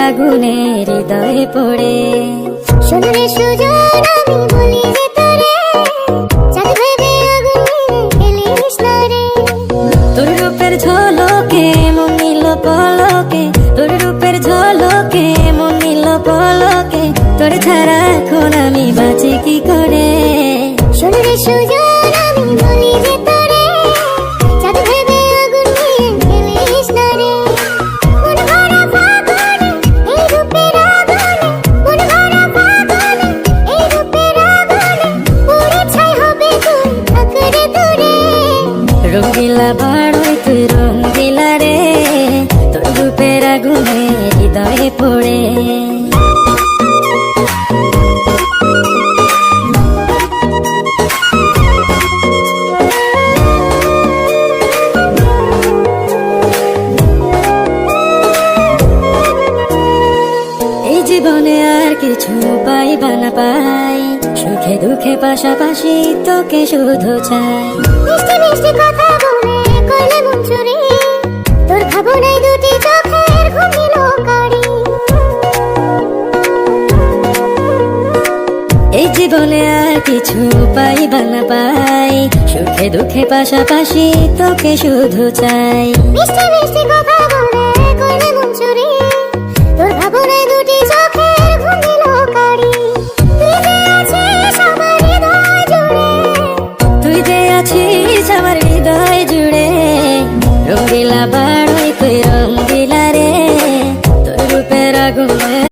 আগুনে হৃদয়ে পড়ে। শোন রে সুজন আমি বলি যে তোরে, চাঁদ ভেবে আগুন খেলিস না রে। তোর রূপের ঝলকে মন নিল পলকে, তোর রূপের ঝলকে মন নিল পলকে, তোর ছাড়া এখন আমি বাঁচি কি করে। শোন রে সুজন আমি বলি যে তোরে, চাঁদ ভেবে আগুন খেলিস না রে। মন ভরা ফাগুনে এই রূপের আগুনে, মন ভরা ফাগুনে এই রূপের আগুনে, পুড়ে ছাই হবে তুই থাক রে দূরে। রঙ্গিলা বাড়ই তুই রঙ্গিলা রে, তোর রূপের আগুনে হৃদয়ে পড়ে। এই জীবনে আর কিছু পাইবা না পাই, সুখে দুঃখে পাশাপাশি তোকে শুধু চাই। মিষ্টি মিষ্টি কথা বলে করলে মন চুরি, তোর ভাবনায় দুটি চোখের ঘুম দিল কারি। এই জীবনে আর কিছু পাইবা না পাই, সুখে দুঃখে পাশাপাশি তোকে শুধু চাই। মিষ্টি মিষ্টি কথা বলে করলে মন চুরি, তোর ভাবনায় দুটি চোখের